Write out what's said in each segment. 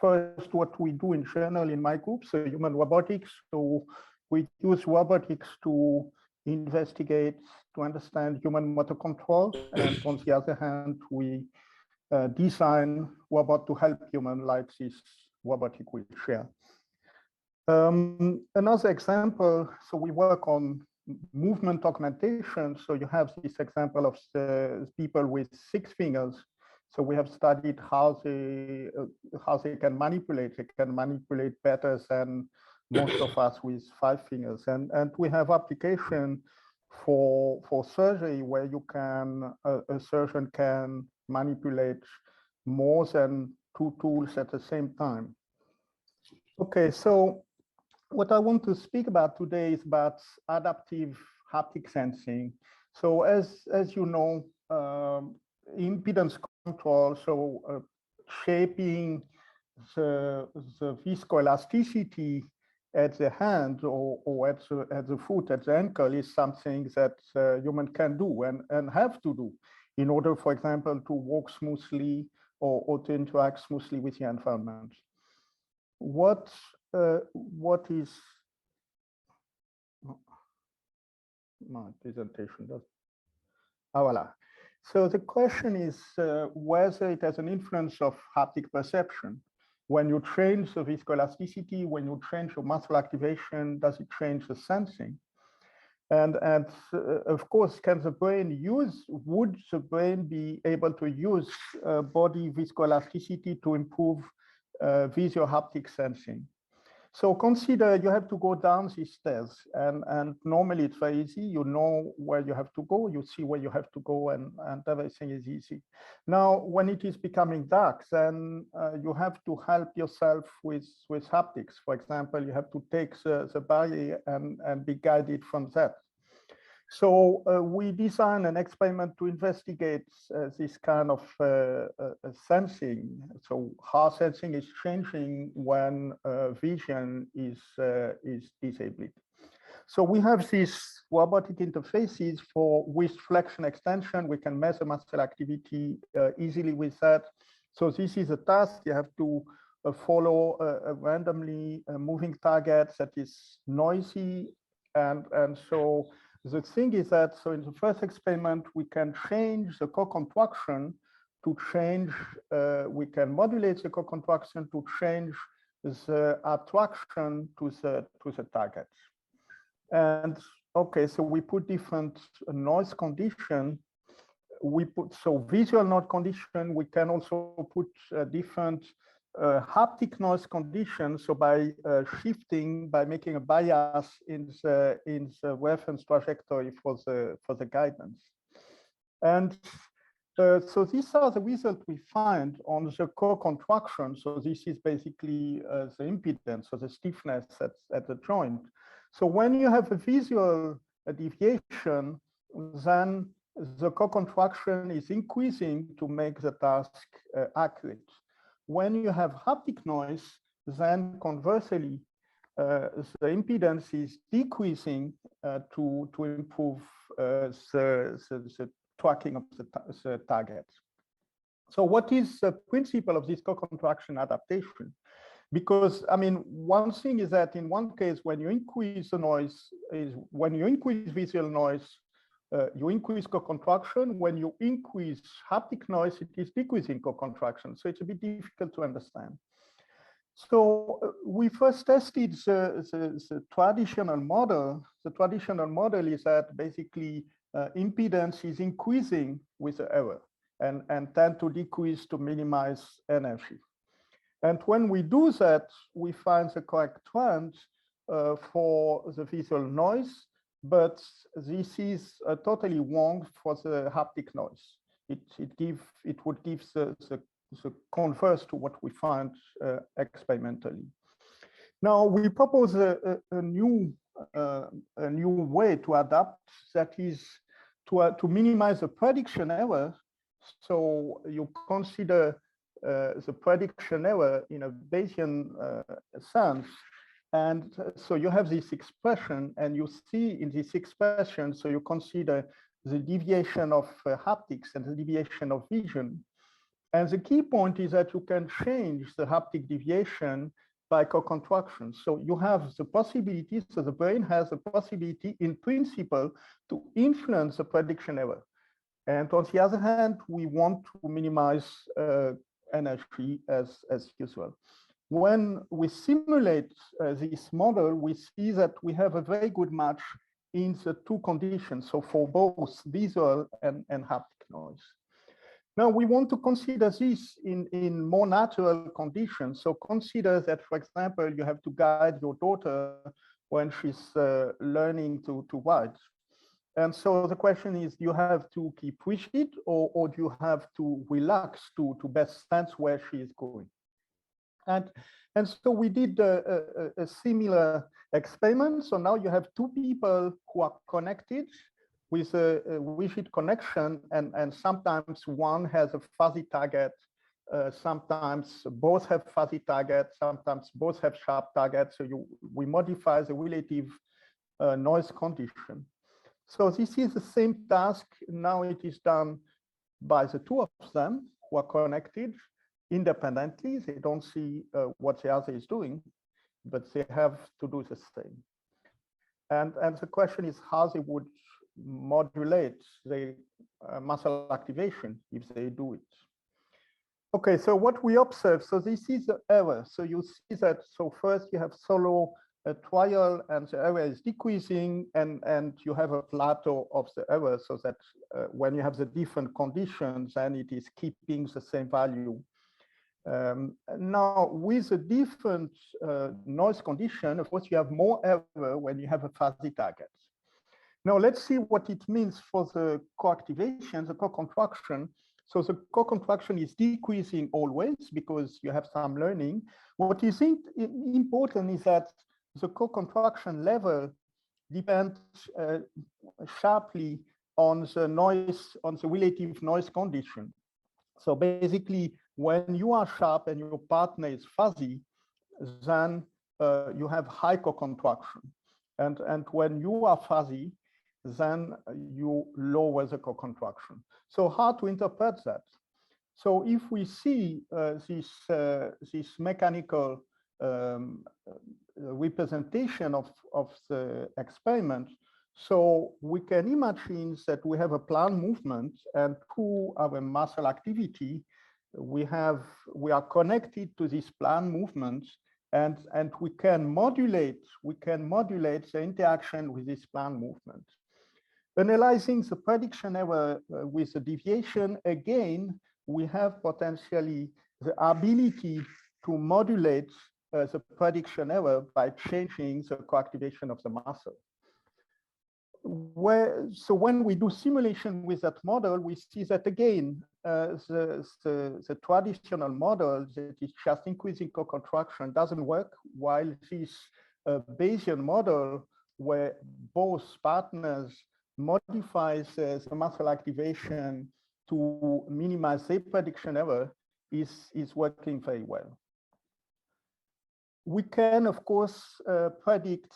first what we do in general in my group, so human robotics. So we use robotics to investigate, to understand human motor control. And on the other hand, we design robot to help human, like this robotic wheelchair. Another example, so we work on movement augmentation. So you have this example of the people with 6 fingers. So we have studied how they can manipulate. They can manipulate better than most of us with 5 fingers. And we have application for surgery where you can a surgeon can manipulate more than 2 tools at the same time. Okay, so what I want to speak about today is about adaptive haptic sensing. So as you know, impedance control, so shaping the viscoelasticity at the hand or at the foot, at the ankle, is something that human can do and have to do in order, for example, to walk smoothly or to interact smoothly with the environment. What is my presentation does? Ah, voila. So the question is whether it has an influence of haptic perception. When you change the viscoelasticity, when you change your muscle activation, does it change the sensing? And of course, can the brain would the brain be able to use body viscoelasticity to improve visual haptic sensing? So consider you have to go down these stairs, and normally it's very easy. You know where you have to go, you see where you have to go, and everything is easy. Now, when it is becoming dark, then you have to help yourself with haptics. For example, you have to take the barrier and be guided from that. So we designed an experiment to investigate this kind of sensing. So how sensing is changing when vision is disabled. So we have these robotic interfaces for with flexion extension. We can measure muscle activity easily with that. So this is a task. You have to follow a randomly moving target that is noisy, and so the thing is that, so in the first experiment, we can change the co-contraction to change, we can modulate the co-contraction to change the attraction to the target. And okay, so we put different noise condition. We put, so visual noise condition, we can also put different haptic noise conditions. So by shifting, by making a bias in the reference trajectory for the guidance. And so these are the results we find on the co-contraction. So this is basically the impedance, so the stiffness at the joint. So when you have a visual deviation, then the co-contraction is increasing to make the task accurate. When you have haptic noise, then conversely, the impedance is decreasing to improve the tracking of the target. So what is the principle of this co-contraction adaptation? Because, I mean, one thing is that in one case, when you increase the noise, when you increase visual noise, you increase co-contraction. When you increase haptic noise, it is decreasing co-contraction. So it's a bit difficult to understand. So we first tested the traditional model. The traditional model is that basically impedance is increasing with the error and tend to decrease to minimize energy. And when we do that, we find the correct trend for the visual noise, but this is totally wrong for the haptic noise. It would give the converse to what we find experimentally. Now we propose a new way to adapt, that is to minimize the prediction error. So you consider the prediction error in a Bayesian sense. And so you have this expression, and you see in this expression, so you consider the deviation of haptics and the deviation of vision. And the key point is that you can change the haptic deviation by co-contraction. So you have the possibility, so the brain has the possibility in principle to influence the prediction error. And on the other hand, we want to minimize energy as usual. When we simulate this model, we see that we have a very good match in the two conditions, so for both visual and haptic noise. Now we want to consider this in more natural conditions. So consider that, for example, you have to guide your daughter when she's learning to write. And so the question is, do you have to keep rigid or do you have to relax to best sense where she is going? And so we did a similar experiment. So now you have two people who are connected with a rigid connection, and sometimes one has a fuzzy target, sometimes both have fuzzy targets, sometimes both have sharp targets. So we modify the relative noise condition. So this is the same task. Now it is done by the two of them who are connected independently. They don't see what the other is doing, but they have to do the same. And the question is how they would modulate the muscle activation if they do it. Okay, so what we observe, so this is the error. So you see that, so first you have solo trial and the error is decreasing, and you have a plateau of the error, so that when you have the different conditions, then it is keeping the same value. Now, with a different noise condition, of course, you have more error when you have a fuzzy target. Now, let's see what it means for the co-activation, the co-contraction. So the co-contraction is decreasing always because you have some learning. What is important is that the co-contraction level depends sharply on the noise, on the relative noise condition. So basically, when you are sharp and your partner is fuzzy, then you have high co-contraction. And when you are fuzzy, then you lower the co-contraction. So how to interpret that? So if we see this mechanical representation of the experiment, so we can imagine that we have a planned movement, and through our muscle activity, we are connected to this planned movement, and we can modulate the interaction with this planned movement. Analyzing the prediction error with the deviation, again, we have potentially the ability to modulate the prediction error by changing the coactivation of the muscle. So when we do simulation with that model, we see that again, the traditional model that is just increasing co-contraction doesn't work, while this Bayesian model, where both partners modifies the muscle activation to minimize the prediction error, is working very well. We can, of course, predict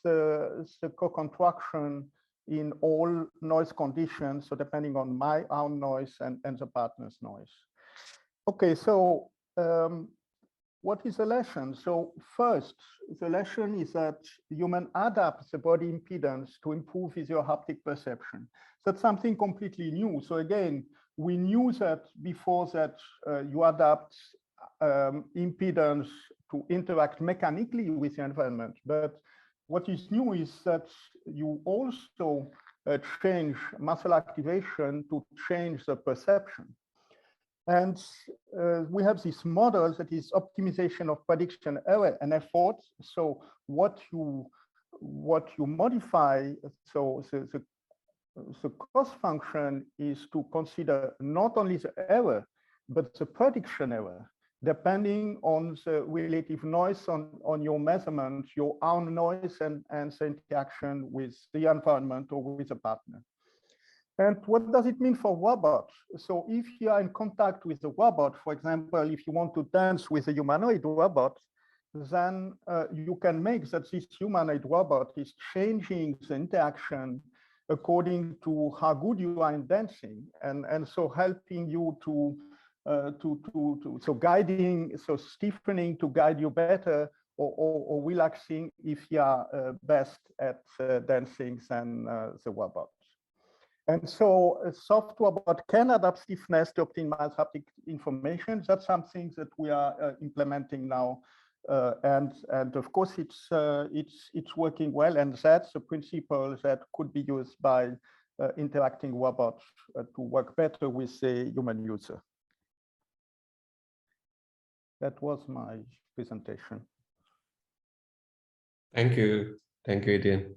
the co-contraction in all noise conditions, so depending on my own noise and the partner's noise. Okay, so what is the lesson? So first, the lesson is that human adapts the body impedance to improve visual haptic perception. That's something completely new. So again, we knew that before that you adapt impedance to interact mechanically with the environment. But what is new is that you also change muscle activation to change the perception. And we have this model that is optimization of prediction error and effort. So what you modify, so the cost function is to consider not only the error, but the prediction error, depending on the relative noise on your measurement, your own noise and the interaction with the environment or with a partner. And what does it mean for robots? So if you are in contact with a robot, for example, if you want to dance with a humanoid robot, then you can make that this humanoid robot is changing the interaction according to how good you are in dancing, and so helping you to so guiding, so stiffening to guide you better, or relaxing if you are best at dancing than the robot. And so a soft robot can adapt stiffness to optimize haptic information. That's something that we are implementing now. And of course, it's working well. And that's a principle that could be used by interacting robots to work better with the human user. That was my presentation. Thank you. Thank you, Etienne.